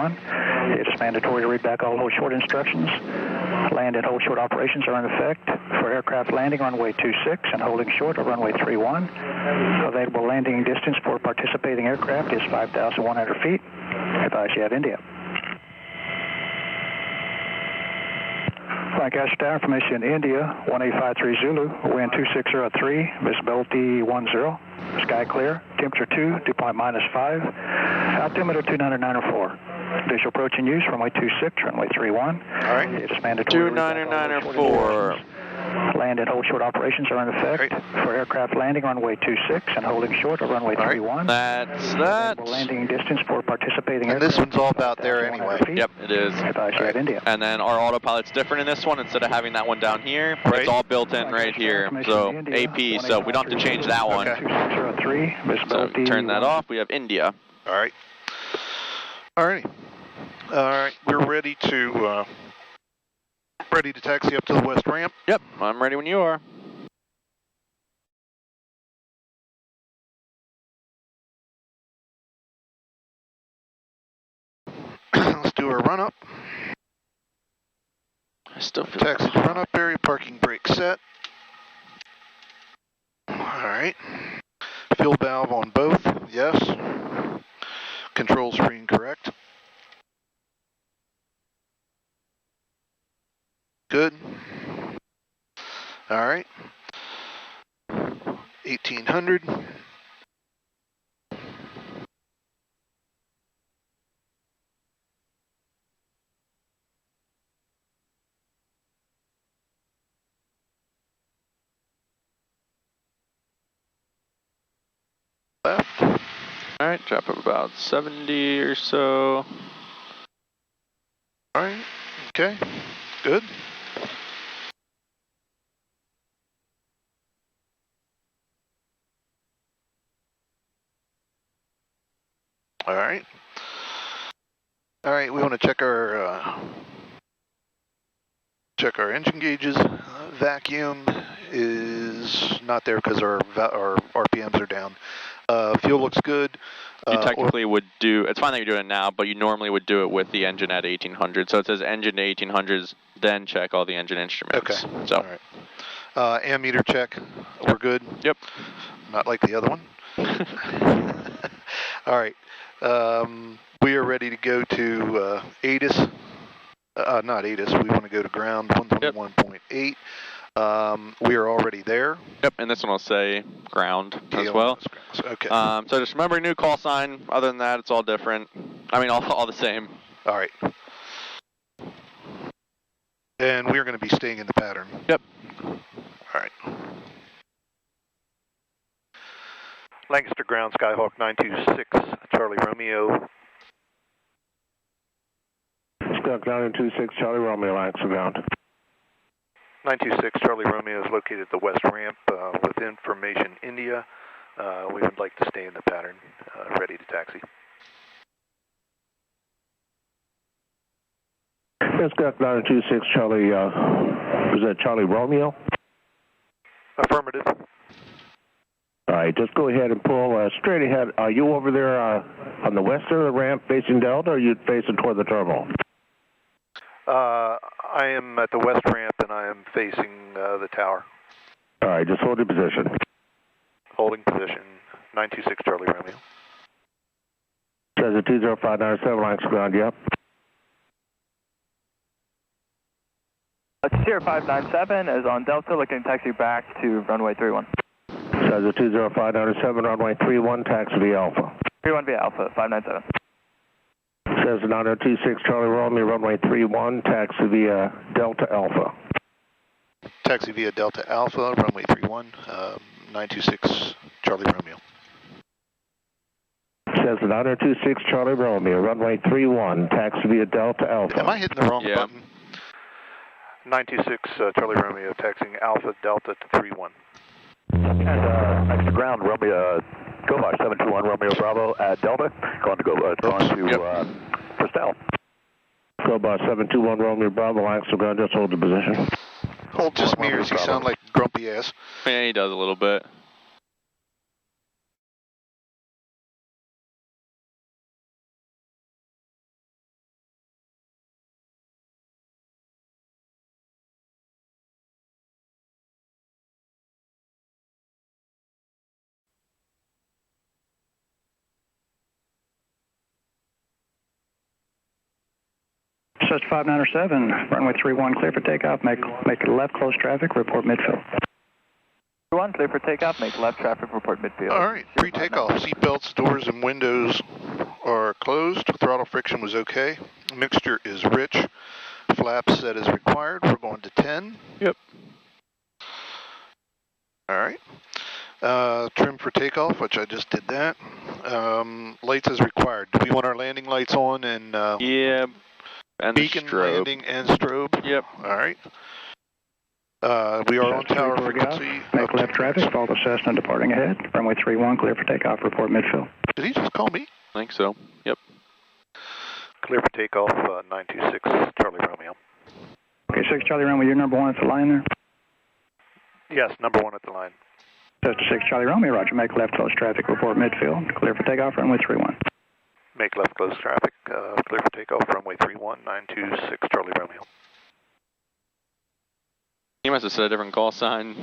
31. It is mandatory to read back all hold short instructions. Land and hold short operations are in effect for aircraft landing runway 26 and holding short of runway 31. Available landing distance for participating aircraft is 5,100 feet. Advise you have India. Lancaster Tower, information India, 1853 Zulu, wind 2603, visibility 10, sky clear, temperature 2, dew point -5, altimeter 2994. Visual approach in use, runway 26, runway 31. All right. It is mandatory. 2994. Land and hold short operations are in effect for aircraft landing runway 26 and holding short of runway 31. That's that. Landing distance for participating and aircraft. this one's all about there anyway. Yep, it is. India. And then our autopilot's different in this one. Instead of having that one down here, right. It's all built in right here. So AP, so we don't have to change that one. Okay. So turn that off. We have India. All right. All right. All right. We're ready to taxi up to the west ramp. Yep, I'm ready when you are. Let's do our run up. I still feel Taxi to run up area, parking brake set. All right. Fuel valve on both, yes. Control screen correct. Good. All right. 1800. Left. All right, drop up about 70 or so. All right. Okay. Good. All right. All right, we want to check our engine gauges. Vacuum is not there because our RPMs are down. Fuel looks good. You technically would do, it's fine that you're doing it now, but you normally would do it with the engine at 1800. So it says engine to 1800s, then check all the engine instruments. Okay. So. All right. Ammeter check. We're good. Yep. Not like the other one. All right. We are ready to go to ATIS. Not ATIS. We want to go to ground 121.8. We are already there. Yep, and this one will say ground as well. Okay. So just remember new call sign. Other than that, it's all different. I mean, all the same. All right. And we're going to be staying in the pattern. Yep. All right. Lancaster ground, Skyhawk 926, Charlie Romeo. Skyhawk 926, Charlie Romeo, Lancaster ground. 926, Charlie Romeo is located at the west ramp with information India. We would like to stay in the pattern, ready to taxi. Skyhawk 926, Charlie, is that Charlie Romeo? Affirmative. All right, just go ahead and pull straight ahead. Are you over there on the west of the ramp facing Delta, or are you facing toward the terminal? I am at the west ramp, and I am facing the tower. All right, just hold your position. Holding position, 926 Charlie Romeo. Says a 20597, Lancaster ground, yep. 0597 is on Delta, looking to taxi back to runway 31. Says a 20597, runway 31, taxi via Alpha. 31 via Alpha, 597. Says 9026 Charlie Romeo, runway 31, taxi via Delta Alpha. Taxi via Delta Alpha, runway 31, 926 Charlie Romeo. Says 9026 Charlie Romeo, runway 31, taxi via Delta Alpha. Am I hitting the wrong button? 926 Charlie Romeo, taxiing Alpha Delta to 31. And next to ground, Romeo, Govash 721 Romeo Bravo at Delta, going to Prestel. Govash 721 Romeo Bravo, Lancaster ground, just hold the position. Hold just mirrors, you sound like grumpy ass. Yeah, he does a little bit. Cessna 597, runway 31, clear for takeoff, make a left, close traffic, report midfield. 1, clear for takeoff, make left traffic, report midfield. All right, pre-takeoff, seatbelts, doors, and windows are closed. Throttle friction was okay. Mixture is rich. Flaps set as required. We're going to 10. Yep. All right. Trim for takeoff, which I just did that. Lights as required. Do we want our landing lights on and yeah, and beacon strobe. landing and strobe? Yep. All right. We are on tower frequency. Make left traffic, follow the Cessna departing ahead. Runway 31, clear for takeoff, report midfield. Did he just call me? I think so. Yep. Clear for takeoff, 926 Charlie Romeo. Okay, 6 Charlie Romeo, you're number 1 at the line there? Yes, number 1 at the line. Cessna 6 Charlie Romeo, roger, make left close traffic, report midfield. Clear for takeoff, runway 31. Make left close traffic, clear for takeoff, runway 31, 926 Charlie Romeo. He must have set a different call sign.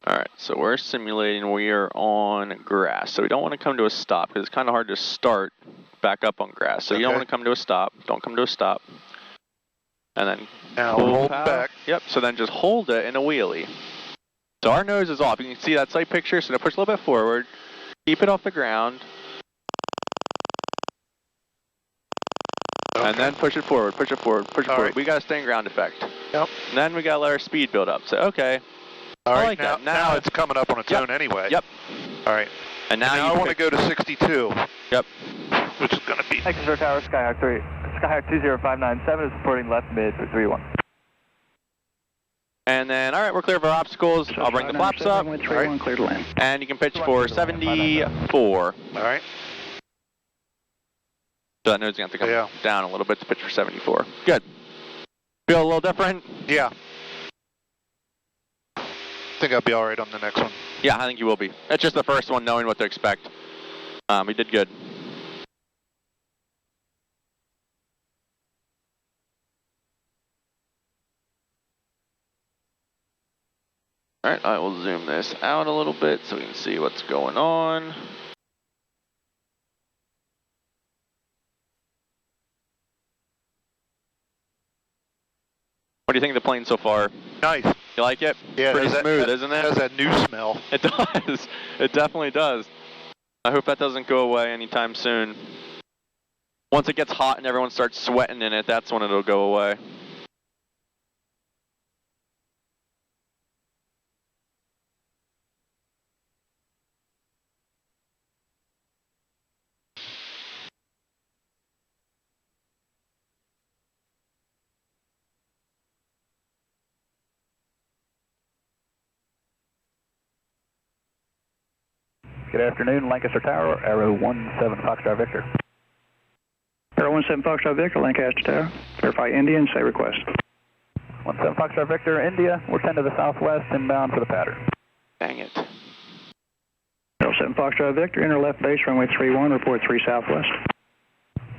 Alright, so we're simulating, we are on grass. So we don't want to come to a stop because it's kind of hard to start back up on grass. So you don't want to come to a stop. Don't come to a stop. And then now hold back. Yep, so then just hold it in a wheelie. So our nose is off. You can see that slight picture, so now push a little bit forward. Keep it off the ground. Okay. And then push it forward, push it forward, push it forward. Right. We got to stay in ground effect. Yep. And then we got to let our speed build up. So, okay. All right, like now, that. now it's coming up on its own anyway. Yep. All right. And now I want to go to 62. Yep. Which is going to be... Exeter Tower, Skyhawk 3. Skyhawk 20597 is reporting left mid for 31. And then, all right, we're clear for obstacles. I'll bring the flaps up. Runway 31, clear to land. And you can pitch for 74. All right. So that nose is going to have to come down a little bit to pitch for 74. Good. Feel a little different? Yeah. I think I'll be all right on the next one. Yeah, I think you will be. It's just the first one, knowing what to expect. We did good. All right, I will zoom this out a little bit so we can see what's going on. What do you think of the plane so far? Nice. You like it? Yeah, Pretty smooth, isn't it? It has that new smell. It does. It definitely does. I hope that doesn't go away anytime soon. Once it gets hot and everyone starts sweating in it, that's when it'll go away. Good afternoon, Lancaster Tower, Arrow 17 Foxtrot Victor. Arrow 17 Foxtrot Victor, Lancaster Tower. Verify India and say request. 17 Foxtrot Victor, India. We're 10 to the southwest, inbound for the pattern. Dang it. Arrow 7 Foxtrot Victor, enter left base, runway 31, report 3 southwest.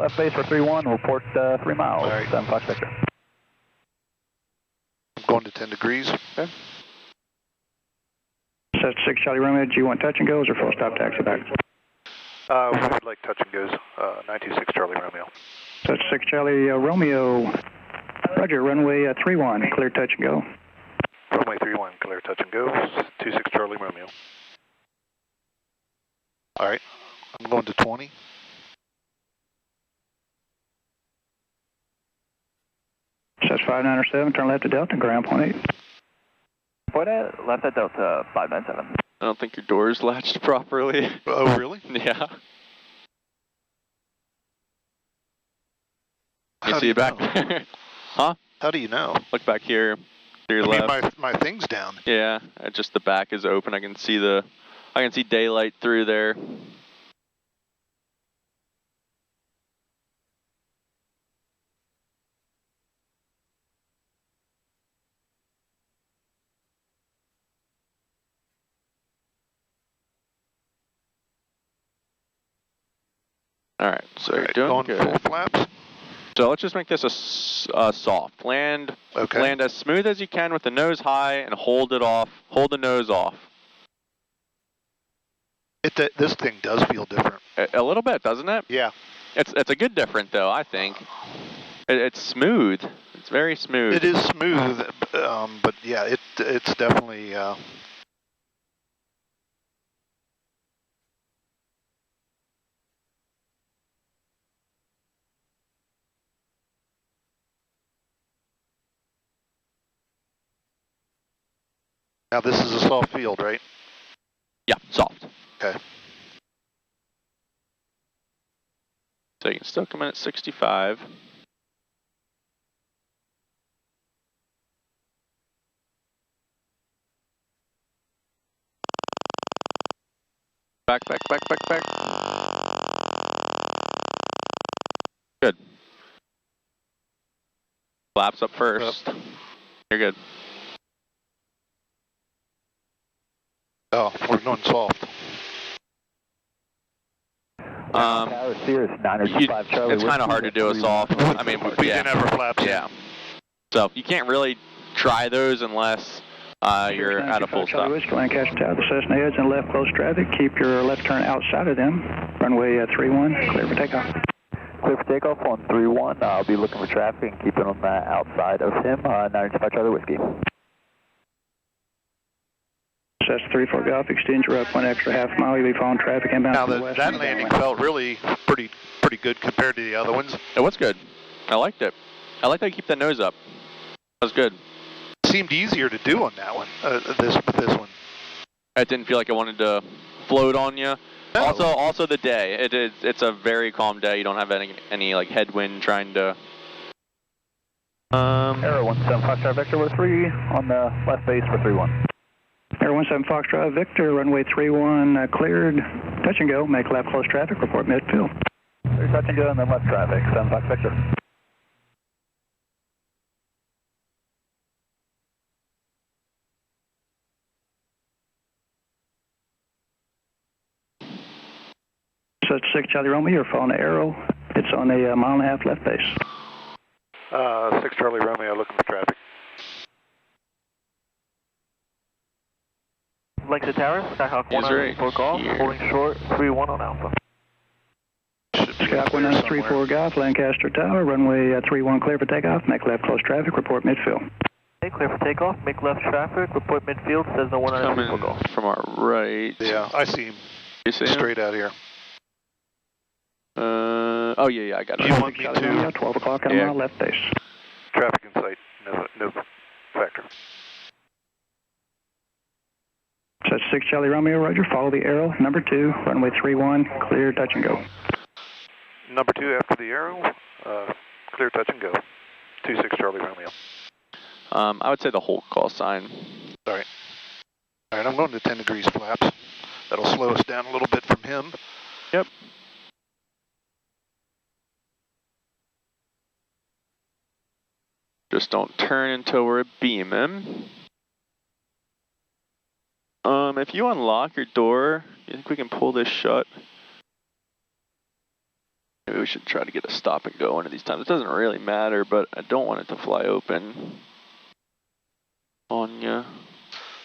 Left base for 31, report 3 miles, All right. 7 Fox Victor. I'm going to 10 degrees. Okay. Cessna 6 Charlie Romeo, do you want touch and goes or full stop taxi back? We would like touch and goes, 926 Charlie Romeo. Cessna 6 Charlie Romeo, roger, runway 31, clear touch and go. Runway 31, clear touch and goes, 26 Charlie Romeo. All right. I'm going to 20. Cessna 597, turn left to Delta, ground point 8. Point at left at Delta 597. I don't think your door is latched properly. Oh, really? Yeah. You How see do it back know? there? Huh? How do you know? Look back here to your I mean, left. my thing's down. Yeah, just the back is open. I can see daylight through there. All right, so you're doing Going good. full flaps. So let's just make this a soft. Land as smooth as you can with the nose high and hold it off. Hold the nose off. This thing does feel different. A little bit, doesn't it? Yeah. It's a good different though, I think. It's smooth. It's very smooth. It is smooth, but yeah, it's definitely. Now this is a soft field, right? Yeah, soft. Okay. So you can still come in at 65. Back. Good. Flaps up first. Yep. You're good. Oh, we're going soft. It's kind of hard to do a soft. I mean, we can never flaps. Yeah. So you can't really try those unless you're at a full stop. Lancaster Tower, the Cessna heads and left close traffic. Keep your left turn outside of them. Runway 31, clear for takeoff. Clear for takeoff on 31. I'll be looking for traffic and keeping them outside of him. 995 Charlie Whiskey. Cessna 34 Golf, extend your up 1 extra half mile. You'll be following traffic inbound now to the west. That landing felt really pretty good compared to the other ones. It was good. I liked it. I like that you keep the nose up. That was good. Seemed easier to do on that one. This one. It didn't feel like it wanted to float on you. No. Also the day. It's a very calm day. You don't have any like headwind trying to. Arrow 17 Foxtrot Vector, we're 3 on the left base for 31. Arrow 17 Foxtrot Victor, runway 31 cleared. Touch and go. Make left close traffic. Report midfield. There's touch and go and then left traffic. 7 Fox Victor. So it's 6 Charlie Romeo, you're following the arrow. It's on a mile and a half left base. 6 Charlie Romeo, looking for traffic. Lancaster Tower, Skyhawk 194 Golf, holding short, 3-1 on Alpha. Skyhawk 1934 Golf, Lancaster Tower, runway 31 clear for takeoff, make left close traffic, report midfield. Okay, clear for takeoff, make left traffic, report midfield, Cessna 194 Golf. From our right. Yeah, I see him. You see him? Straight out here. Oh yeah, I got it. You want me to? 12 o'clock on mile left base. Traffic in sight, no factor. So that's 6 Charlie Romeo, roger, follow the arrow, number 2, runway 31, clear, touch and go. Number 2 after the arrow, clear, touch and go. 26 Charlie Romeo. I would say the hold call sign. Sorry. All right, I'm going to 10 degrees flaps. That'll slow us down a little bit from him. Yep. Just don't turn until we're beaming. If you unlock your door, you think we can pull this shut? Maybe we should try to get a stop and go one of these times. It doesn't really matter, but I don't want it to fly open on you.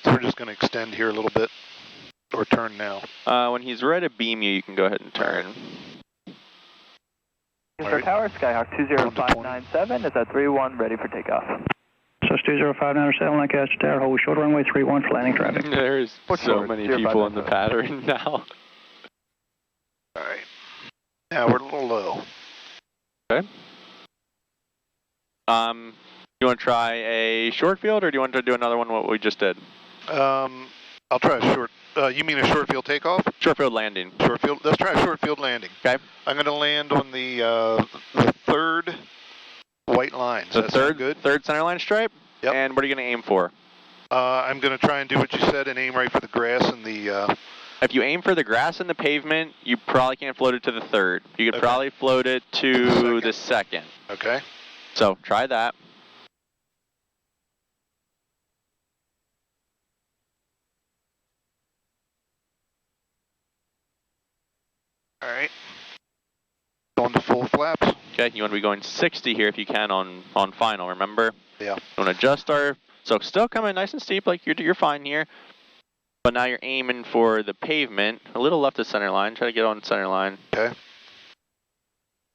So we're just going to extend here a little bit, or turn now. When he's ready to beam you, you can go ahead and turn. Lancaster Tower, Skyhawk 20597 is at 31, ready for takeoff. So it's 20597 Lancaster Tower, hold short runway 31 for landing traffic. There's so many people in the pattern now. Alright. Now we're a little low. Okay. You want to try a short field, or do you want to do another one what we just did? I'll try a short. You mean a short field takeoff? Short field landing. Short field. Let's try a short field landing. Okay. I'm going to land on the third white line. The third center line stripe? Yep. And what are you going to aim for? I'm going to try and do what you said and aim right for the grass and the... If you aim for the grass and the pavement, you probably can't float it to the third. You could probably float it to the second. Okay. So try that. All right. Going to full flaps. Okay, you want to be going 60 here if you can on final, remember? Yeah. You want to adjust our, so still coming nice and steep, like you're fine here. But now you're aiming for the pavement, a little left of center line, try to get on center line. Okay.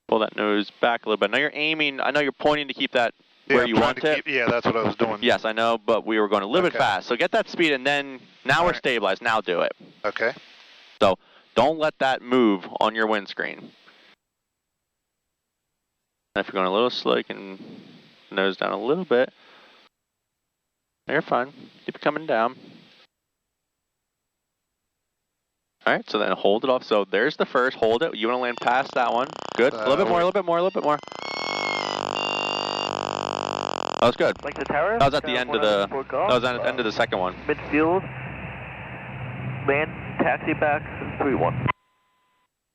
Pull that nose back a little bit. Now you're aiming, I know you're pointing to keep that where you want it. Yeah, that's what I was doing. Yes, I know, but we were going a little bit fast. So get that speed and then, now we're stabilized, now do it. Okay. So don't let that move on your windscreen. If you're going a little slow, you can nose down a little bit. You're fine. Keep it coming down. All right, so then hold it off. So there's the first. Hold it. You want to land past that one. Good. A little bit more, a little bit more, a little bit more. That was good. Like the tower? That was at the end of the. That was at the end of the second one. Midfield. Land, taxi back, 3-1.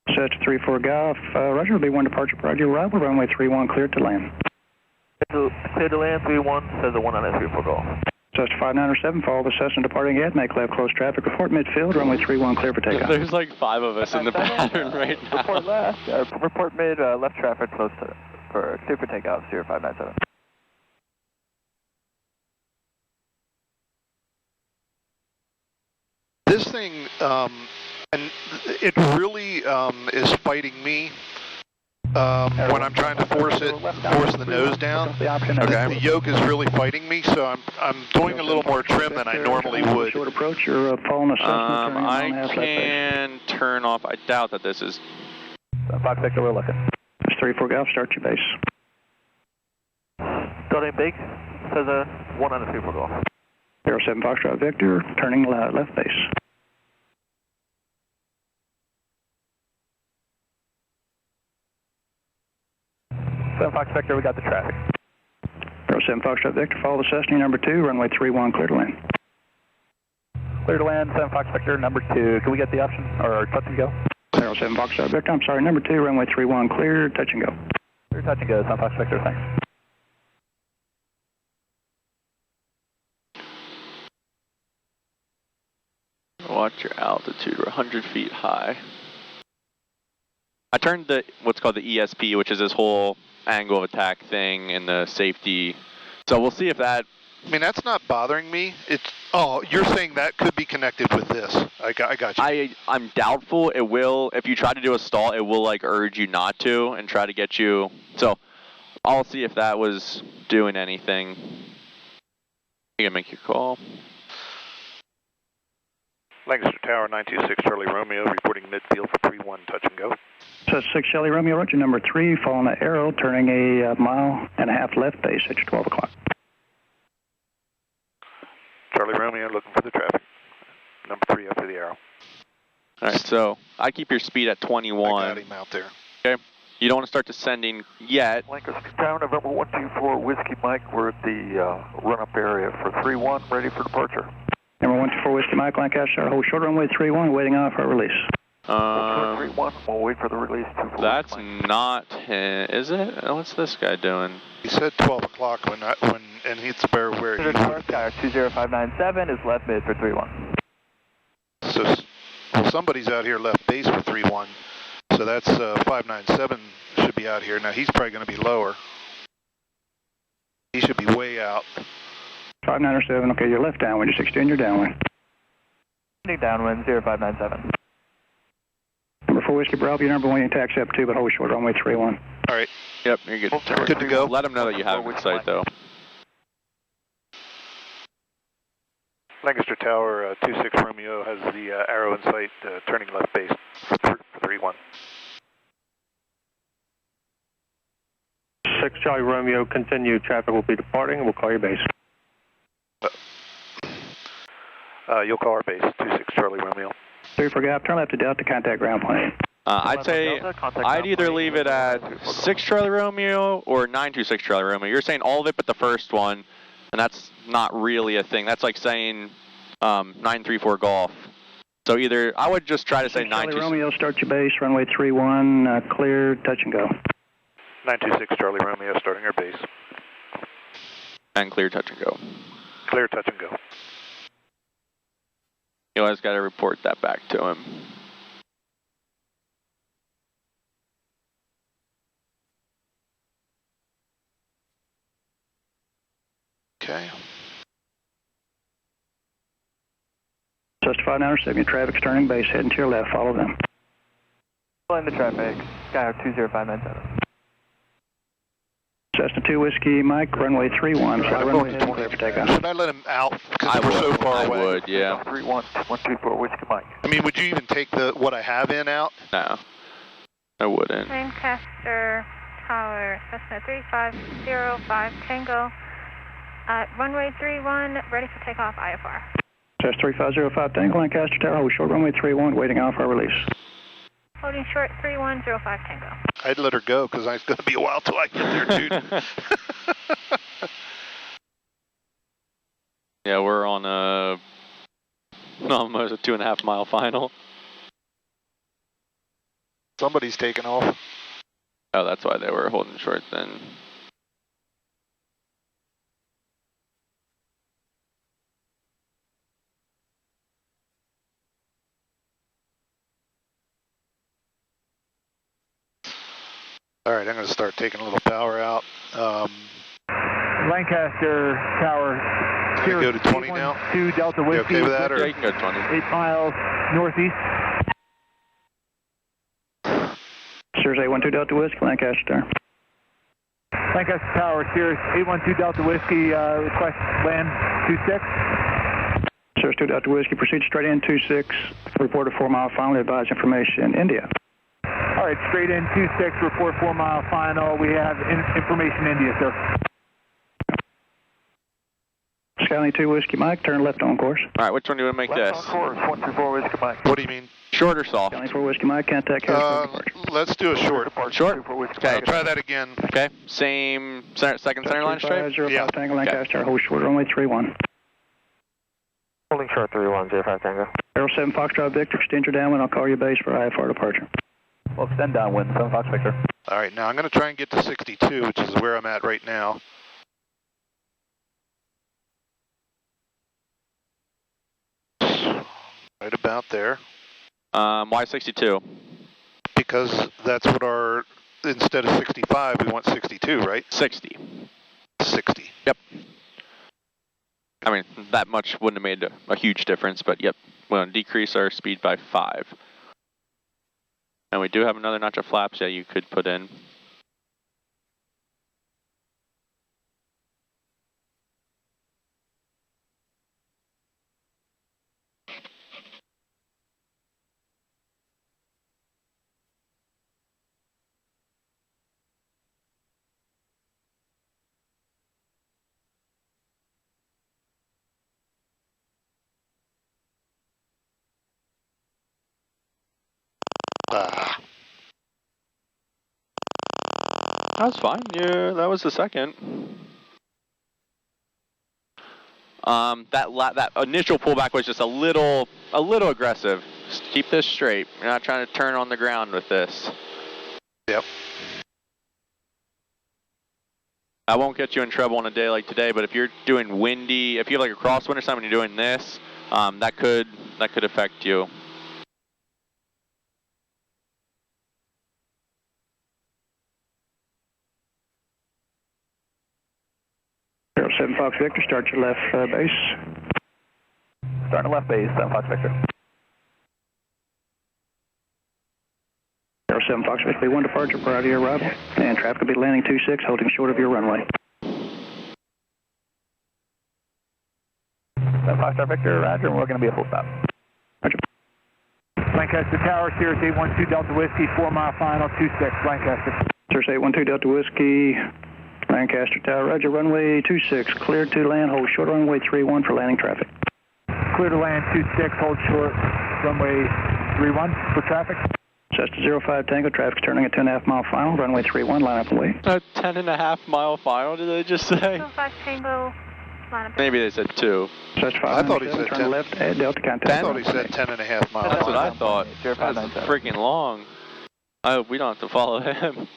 Set to 3-4 Golf. Roger, will be 1 departure prior to your arrival. Runway 31 cleared to land. Clear to land, 3-1, says the 1 on at 3-4 Golf. Cessna 597, follow the Cessna departing ahead, make left close traffic, report midfield, runway 31 clear for takeoff. There's like 5 of us in the pattern right now. Report left, report mid, left traffic close to, for clear for takeoff, 0597. This thing, and it really is fighting me when I'm trying to force the nose down. Okay. The yoke is really fighting me, so I'm doing a little more trim than I normally would. Short approach, you're following the Cessna. I can turn off. I doubt that this is. Fox Victor, we're looking. It's 3-4 Golf, start your base. Building big, says a 1 on a 3-4 Golf. 07 Foxtrot Victor, turning left base. Fox Victor, we got the traffic. 07 Foxtrot Victor, follow the Cessna number 2, runway 31 clear to land. Clear to land, 7 Fox Victor, number 2. Can we get the option, or touch and go? 07 Foxtrot Victor, I'm sorry, number 2, runway 31 clear, touch and go. Clear, touch and go, 7 Fox Victor, thanks. Watch your altitude. We're 100 feet high. I turned the what's called the ESP, which is this whole angle of attack thing and the safety. So we'll see if that. I mean, that's not bothering me. It's you're saying that could be connected with this. I got you. I'm doubtful it will. If you try to do a stall, it will like urge you not to and try to get you. So I'll see if that was doing anything. You can make your call. Lancaster Tower 926 Charlie Romeo reporting midfield for 31 touch and go. So 6 Charlie Romeo, Roger, number 3, following the arrow, turning a mile and a half left base at 12 o'clock. Charlie Romeo looking for the traffic. Number 3 after the arrow. All right, so I keep your speed at 21. I got him out there. Okay. You don't want to start descending yet. Lancaster Tower, November 124, Whiskey Mike. We're at the run-up area for 3-1, ready for departure. Number 124 Whiskey Mike, Lancaster, hold short runway 31, waiting on for a release. 3-1, we'll wait for the release. That's not him, is it? What's this guy doing? He said 12 o'clock and it's bare where he would. Tower 20597 is left mid for 3-1. So well, somebody's out here left base for 3-1. So that's 597 should be out here. Now he's probably going to be lower. He should be way out. 597, okay, you're left downwind, you're 60 and you're downwind. Downwind 0597. Number 4 Whiskey Bravo, your number 1, you taxi up 2, but hold short runway 31. All right. Yep, you're good. Good to go. Let them know that you have it in sight, though. Lancaster Tower 26 Romeo has the arrow in sight, turning left base for 3-1. 6 Charlie Romeo, continue. Traffic will be departing. We'll call your base. You'll call our base, 26 Charlie Romeo. 3-4 Golf, turn left to Delta, contact ground plane. I'd say I'd either leave it at 6 Charlie Romeo or 926 Charlie Romeo. You're saying all of it but the first one, and that's not really a thing. That's like saying 934 Golf. So either, I would just try to say 926. Charlie Romeo, start your base, runway 31, clear, touch and go. 926 Charlie Romeo, starting our base. And clear, touch and go. Clear, touch and go. You always got to report that back to him. Cessna 597, your traffic's turning base, heading to your left, follow them. Following the traffic, Sky 20597. Cessna 2 Whiskey Mike, runway 31, fly runway heading clear for takeoff. Should I let him out because we're so far away? I would, yeah. 31124 Whiskey Mike. I mean, would you even take what I have in out? No, I wouldn't. Lancaster Tower, Cessna 3505 Tango, runway 31, ready for takeoff, IFR. Cessna 3505 Tango, Lancaster Tower, hold short runway 31, waiting IFR release. Holding short 3105 Tango. I'd let her go because it's going to be a while till I get there, dude. Yeah, we're on almost a 2.5 mile final. Somebody's taking off. Oh, that's why they were holding short then. All right, I'm going to start taking a little power out. Lancaster Tower. Can I go to 20 now? 2 Delta Whiskey. You okay with that? Or? Yeah, you can go 20. 8 miles northeast. Sirius 812 Delta Whiskey, Lancaster Tower. Lancaster Tower, Sirius 812 Delta Whiskey, request land 26. Sirius 2 Delta Whiskey, proceed straight in 26, report a 4 mile final, advise information, India. All right, straight in 26, report 4 mile final. We have information India, sir. Skyline 2 Whiskey Mike, turn left on course. All right, which one do you want to make Left this? on course, 124 Whiskey Mike. What do you mean? Short or soft? Skyline 4 Whiskey Mike, contact Harrisburg. Let's do a short. Short? Okay, I'll try that again. Okay, same second center line straight? 3505 Yeah. Tango, Lancaster, hold short runway 31. Holding short 3105 Tango. Aero 7 Foxtrot Victor, extend your downwind, I'll call your base for IFR departure. We'll extend downwind, 7 Fox Victor. All right, now I'm going to try and get to 62, which is where I'm at right now. Right about there. Why 62? Because that's what instead of 65, we want 62, right? 60. 60. Yep. I mean, that much wouldn't have made a huge difference, but yep, we're going to decrease our speed by 5. And we do have another notch of flaps that you could put in. That was fine. Yeah, that was the second. That initial pullback was just a little aggressive. Just keep this straight. You're not trying to turn on the ground with this. Yep. I won't get you in trouble on a day like today, but if you're doing windy, if you have like a crosswind or something, and you're doing this, that could affect you. Aero 7 Fox Victor, start your left base. Starting left base, 7 Fox Victor. Aero 7 Fox Victor, B1 departure prior to your arrival, and traffic will be landing 26, holding short of your runway. 7 Fox Victor, roger, and we're going to be a full stop. Roger. Lancaster Tower, Sirius 812 Delta Whiskey, 4 mile final, 26, Lancaster. Sirius 812 Delta Whiskey, Lancaster Tower, roger, runway 26, cleared to land, hold short runway 31 for landing traffic. Clear to land 26, hold short, runway 31 for traffic. Cessna 05 Tango, traffic's turning at 10.5 mile final, runway 31, line up and wait. A 10.5 mile final, did they just say? 05 Tango, line up. Maybe they said 2. Cessna 5 I thought he said turn 10. left at Delta, contact. I thought he said 10.5 miles. That's what I thought. That's freaking long. I hope we don't have to follow him.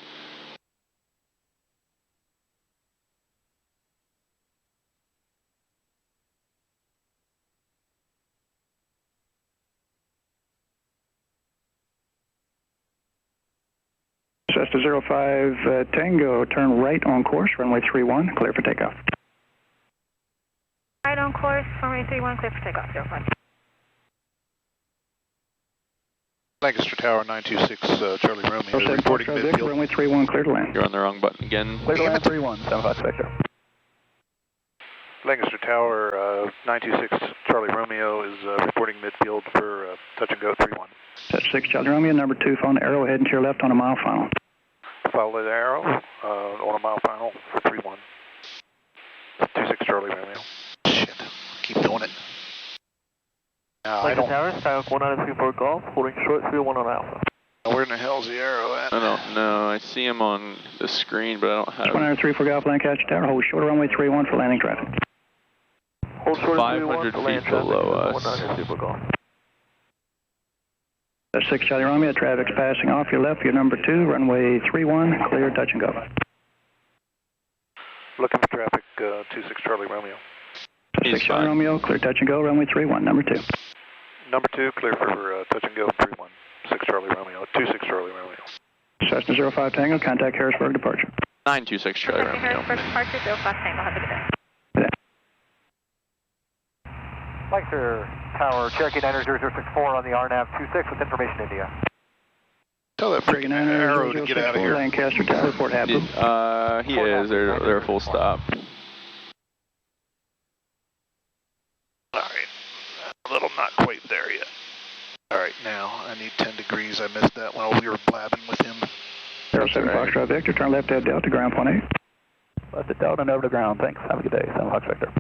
Cessna 05 Tango, turn right on course, runway 31, clear for takeoff. Right on course, runway 31, clear for takeoff, 05. Lancaster Tower 926 Charlie Romeo, reporting Victor, midfield. runway 31, clear to land. You're on the wrong button again. Clear to land 31, 75 Victor. Lancaster Tower 926 Charlie Romeo is reporting midfield for touch and go 31. Touch 6 Charlie Romeo, number 2, phone arrow heading to your left on a mile final. Follow the arrow on a mile final for 31. 26 Charlie Romeo. Shit, keep doing it. I don't. Tower, Skyhook 1934 Golf, holding short 301 on Alpha. Where in the hell's the arrow at? I don't know. I see him on the screen, but I don't have. 134 Golf Lancaster Tower, hold short runway 31 for landing traffic. Hold short 500 feet below us. 1934 Golf. Touch 6 Charlie Romeo, traffic's passing off your left, your number 2, runway 31, clear, touch and go. Looking for traffic 26 Charlie Romeo. 6 Charlie Romeo, clear, touch and go, runway 31, number 2. Number 2, clear for touch and go 31. 6 Charlie Romeo, 26 Charlie Romeo. Cessna 05 Tango, contact Harrisburg departure. 926 Charlie Romeo. Harrisburg departure 05 Tango, have a good day. Lancaster Tower, Cherokee 90064 on the RNAV 26 with information India. Tell that freaking arrow to get out of here. Lancaster Tower, report happy. He is. They're full stop. Alright. A little not quite there yet. Alright, now I need 10 degrees. I missed that while we were blabbing with him. 07 Foxtrot Victor, turn left at Delta, ground point 8. Left at Delta and over to ground, thanks. Have a good day, 7 Fox Victor.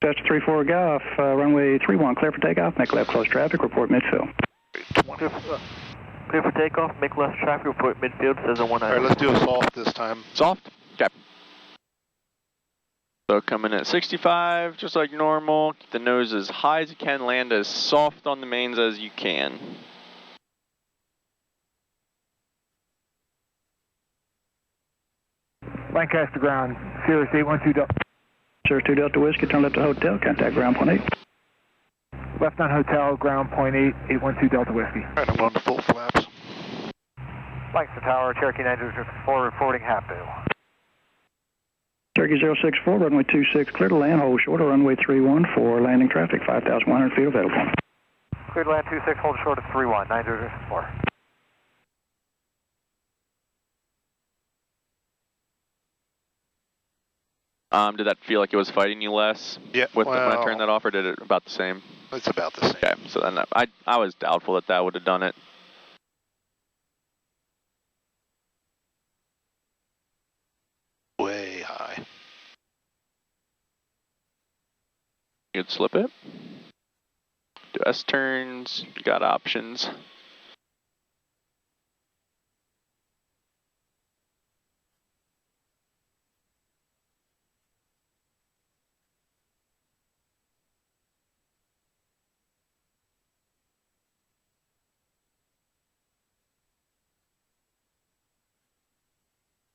Cessna 34 Golf, runway 31, clear for takeoff, make left close traffic, report midfield. Clear for takeoff, make left traffic, report midfield, says on 19. Alright, let's do a soft this time. Soft? Okay. So coming at 65, just like normal. Keep the nose as high as you can, land as soft on the mains as you can. Lancaster ground, Cirrus 812 Delta. Cirrus 2 Delta Whiskey, turn left to hotel, contact ground point 8. Left on hotel, ground point 8, 812 Delta Whiskey. Alright, I'm going to full flaps. Lancaster Tower, Cherokee 904 reporting half due. Cherokee 064, runway 26, clear to land, hold short of runway 31 for landing traffic, 5,100 feet available. Clear to land 26, hold short of 31, 904. Did that feel like it was fighting you less? Yeah. When I turned that off, or did it about the same? It's about the same. Okay, so then I was doubtful that would have done it. Way high. You could slip it. Do S turns. You got options.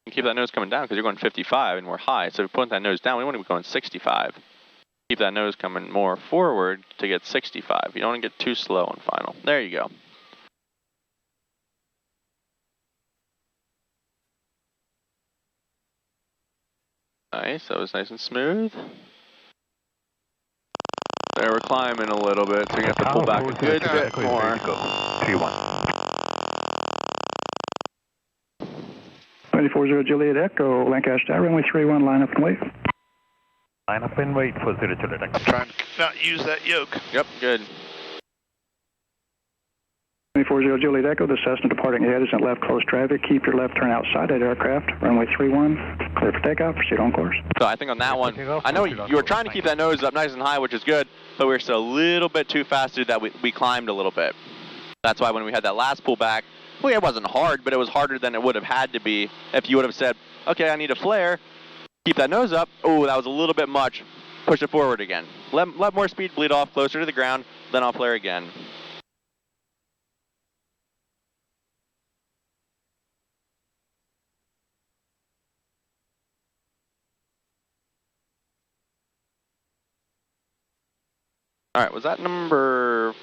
Keep that nose coming down because you're going 55 and we're high. So if we put that nose down, we want to be going 65. Keep that nose coming more forward to get 65. You don't want to get too slow on final. There you go. Nice, that was nice and smooth. There, we're climbing a little bit, so you have to pull back a good bit more. 240 Juliet Echo, Lancaster Tower, runway 31, line up and wait. Line up and wait for 0 Juliet Echo. I'm trying to not use that yoke. Yep, good. 240 Juliet Echo, the Cessna departing ahead is in left close traffic. Keep your left turn outside that aircraft. Runway 31, clear for takeoff, proceed on course. So I think on that one, I know you were trying to keep that nose up nice and high, which is good, but we were still a little bit too fast to do that. We climbed a little bit. That's why when we had that last pullback, well, it wasn't hard, but it was harder than it would have had to be if you would have said, okay, I need a flare, keep that nose up. Oh, that was a little bit much. Push it forward again. Let more speed bleed off closer to the ground, then I'll flare again. All right, was that number,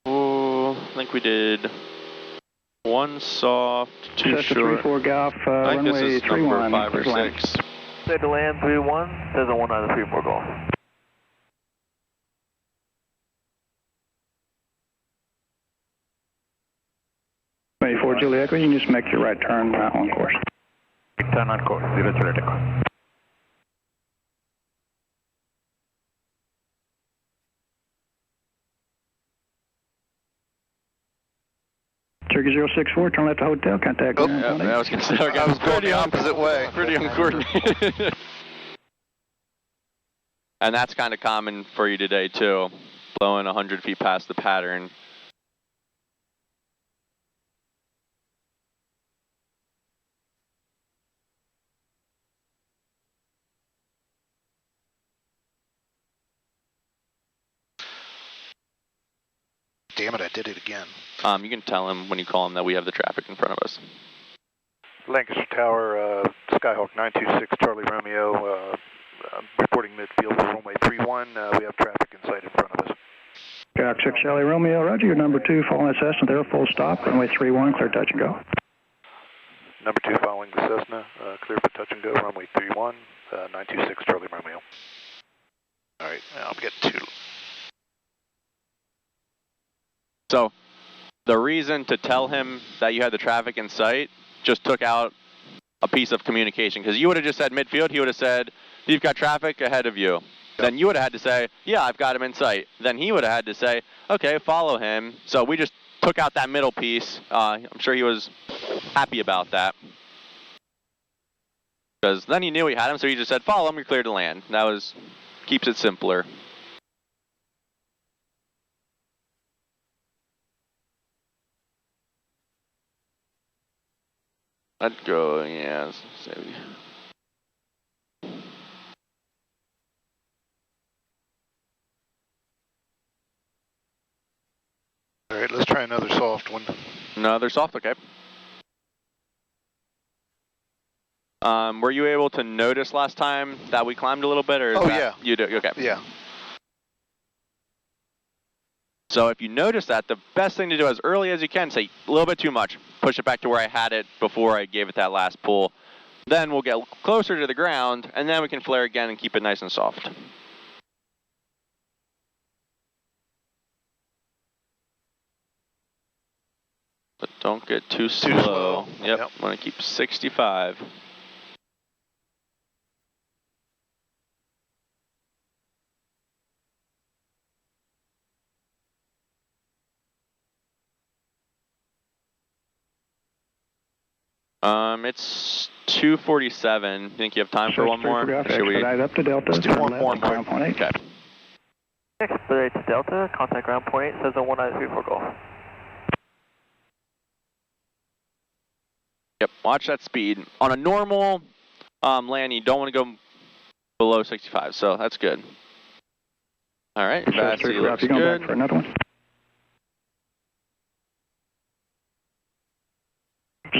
I think we did 1 soft, 2 short. 34 Golf, I think this runway is 31, number 5 or 6. clear to land 31, Cessna 1934 Golf. 24 Juliet Echo, you can just make your right turn on course. Turn on course, 0 Juliet Echo. Turkey 064, turn left to hotel, contact. Oh, Yeah, I was going to say, I was going the opposite way. Pretty uncoordinated. And that's kind of common for you today too, blowing 100 feet past the pattern. Damn it, I did it again. You can tell him when you call him that we have the traffic in front of us. Lancaster Tower, Skyhawk 926 Charlie Romeo, reporting midfield for runway 31. We have traffic in sight in front of us. Skyhawk 6 Charlie Romeo, roger, you're number 2, following the Cessna there, full stop, runway 31, clear touch and go. Number 2 following the Cessna, clear for touch and go, runway 31, 926 Charlie Romeo. All right, now I'm getting 2. So the reason to tell him that you had the traffic in sight just took out a piece of communication, because you would have just said midfield, he would have said, you've got traffic ahead of you. Yep. Then you would have had to say, yeah, I've got him in sight. Then he would have had to say, okay, follow him. So we just took out that middle piece. I'm sure he was happy about that. Because then he knew he had him, so he just said, follow him, you're clear to land. That keeps it simpler. I'd go, yeah, say. All right, let's try another soft one. Another soft, okay. Were you able to notice last time that we climbed a little bit, or? Yeah. You do, okay. Yeah. So if you notice that, the best thing to do as early as you can, say a little bit too much, push it back to where I had it before I gave it that last pull. Then we'll get closer to the ground, and then we can flare again and keep it nice and soft. But don't get too slow. Yep, I'm going to keep 65. It's 2:47. Think you have time for one more? Should we up to Delta? Let's do one more. Okay. Accelerate to Delta, contact ground point 8, Cessna 1934 Golf. Yep, watch that speed. On a normal land, you don't want to go below 65, so that's good. All right, capacity looks good. For another one.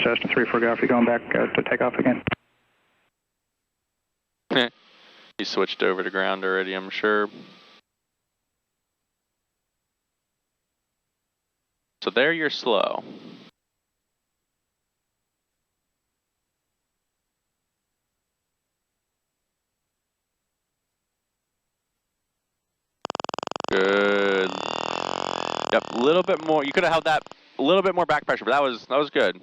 Cessna 34 Golf, you're going back to take off again. He switched over to ground already, I'm sure. So there you're slow. Good. Yep, a little bit more. You could have held that a little bit more back pressure, but that was good.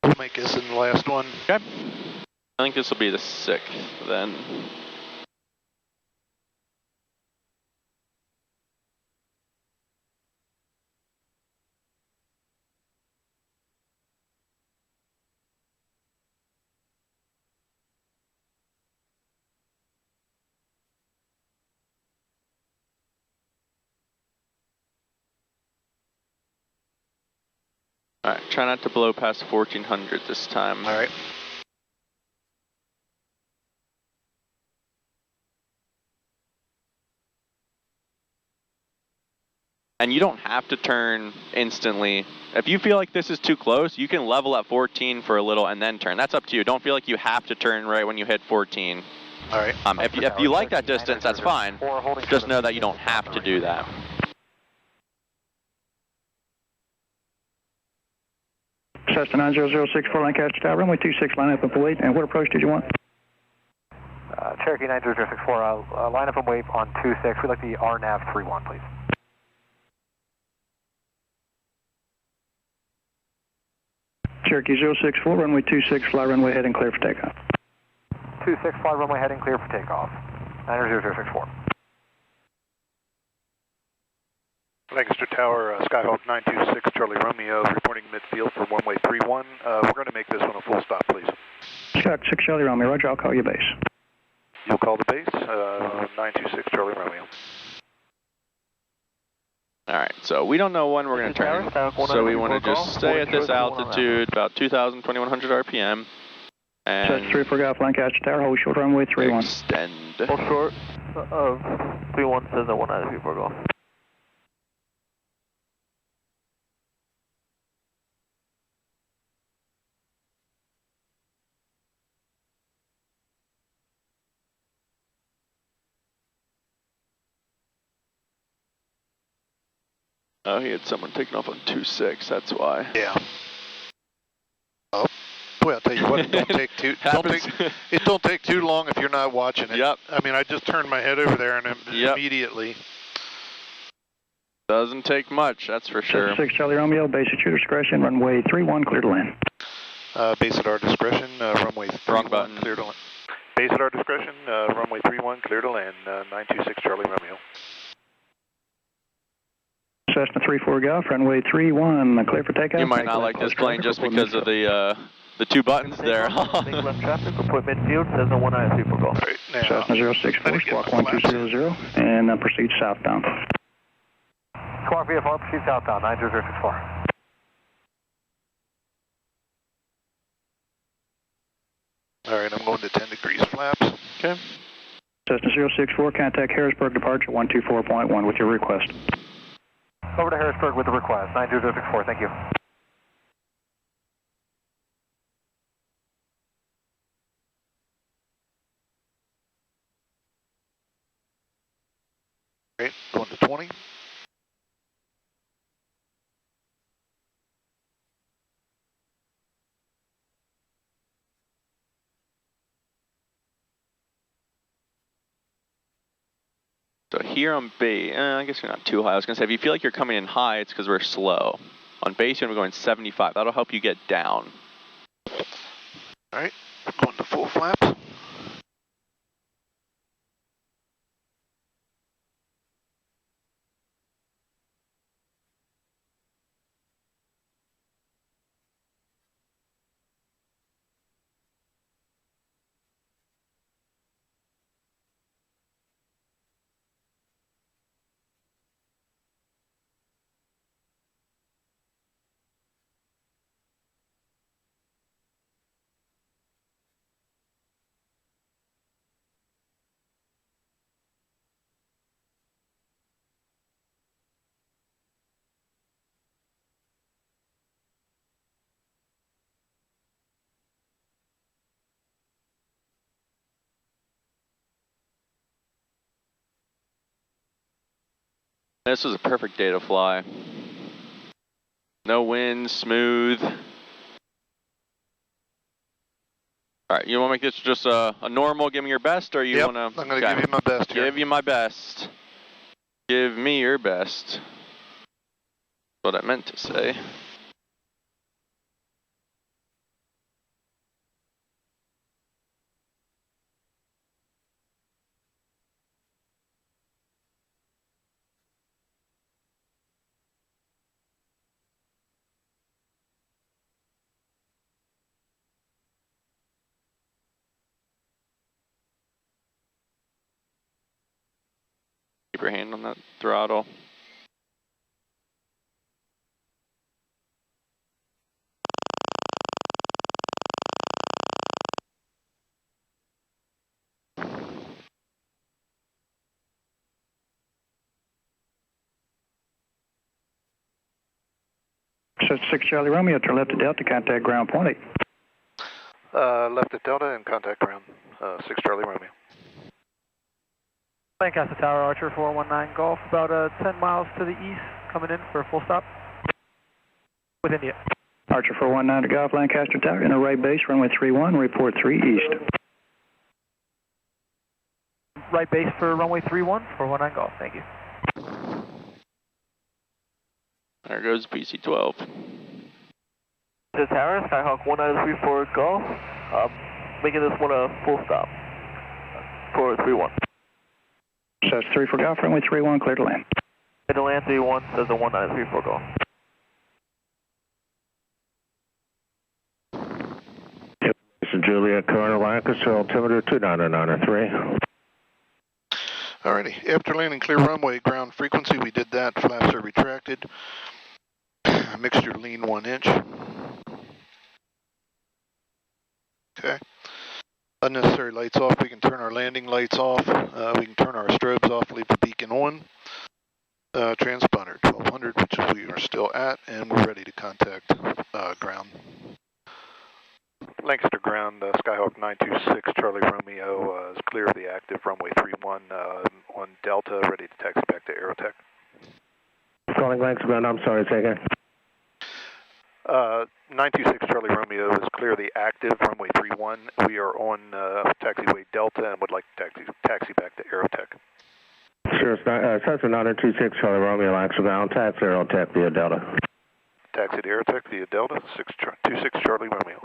We'll make this in the last one. Okay. I think this will be the 6th then. Alright, try not to blow past 1400 this time. Alright. And you don't have to turn instantly. If you feel like this is too close, you can level at 14 for a little and then turn. That's up to you. Don't feel like you have to turn right when you hit 14. All right. If you like that distance, that's fine. Just know that you don't have to do that. Cessna 9064 Lancaster Tower, runway 26, line up and wait. And what approach did you want? Cherokee 9064, line up and wait on 26. We'd like the RNAV 31, please. Cherokee 064, runway 26, fly runway heading clear for takeoff. 26, fly runway heading clear for takeoff. 90064. Lancaster Tower, Skyhawk 926, Charlie Romeo, reporting midfield for runway 31. We're going to make this one a full stop, please. Skyhawk 6 Charlie Romeo, roger, I'll call you base. You'll call the base, 926 Charlie Romeo. Alright, so we don't know when we're going to turn, so we want to just stay at this altitude, about 2,000, 2,100 RPM, and That's 3 for Golf, Lancaster Tower, hold short runway 31. Extend. Hold short of 31 says that 193 for Golf. Oh, he had someone taking off on 2.6, that's why. Yeah. Oh, boy, I'll tell you what, it don't take too, it don't take too long if you're not watching it. Yep. I mean, I just turned my head over there and immediately. Doesn't take much, that's for sure. 6 Charlie Romeo, base at your discretion, runway 31, clear to land. Base at our discretion, runway 31, Wrong button. Clear to land. Base at our discretion, runway 31, clear to land, 926 Charlie Romeo. Cessna 34 Golf, runway 31, clear for takeoff. You might not like this plane just because of the 2 buttons there. Make left traffic, report midfield, says no 193 for Golf. Right, now, Cessna 064, squawk 1200, and proceed southbound. Squawk VFR, proceed southbound, 90064. All right, I'm going to 10 degrees flaps. Okay. Cessna 064, contact Harrisburg departure 124.1 with your request. Over to Harrisburg with the request, 90064, thank you. Right, going to 20. So here on base, I guess you're not too high. I was going to say, if you feel like you're coming in high, it's because we're slow. On base, you're going 75. That'll help you get down. All right, going to full flaps. This was a perfect day to fly. No wind, smooth. All right, you want to make this just a normal, give me your best, or you want to? I'm going to give you my best here. Give you my best. Give me your best. That's what I meant to say. Keep your hand on that throttle. 6 Charlie Romeo, turn left to Delta, contact ground point 8. Left at Delta and contact ground 6 Charlie Romeo. Lancaster Tower, Archer 419 Golf, about 10 miles to the east, coming in for a full stop with India. Archer 419 to Golf, Lancaster Tower, in array base, runway 31, report 3 east. Right base for runway 31, 419 Golf, thank you. There goes PC-12. The tower, Skyhawk 1934 Golf, making this one a full stop for 31. So that's 3 for Golf, runway 31, clear to land. Clear to land 31, says the 1934 Golf. This is Juliet Corner, Lancaster, altimeter 29993. Alrighty, after landing clear runway, ground frequency, we did that, flaps are retracted. Mixture lean 1 inch. Okay. Unnecessary lights off, we can turn our landing lights off, we can turn our strobes off, leave the beacon on. Transponder 1200, which we are still at, and we're ready to contact ground. Lancaster ground, Skyhawk 926, Charlie Romeo is clear of the active runway 31 on Delta, ready to taxi back to Aerotech. Calling Lancaster ground, I'm sorry, say again. 926 Charlie Romeo is clear of the active runway 31. We are on taxiway Delta and would like to taxi back to Aerotech. Sure, Cessna 926 Charlie Romeo, Lancaster ground, taxi Aerotech via Delta. Taxi to Aerotech via Delta, 26 Charlie Romeo.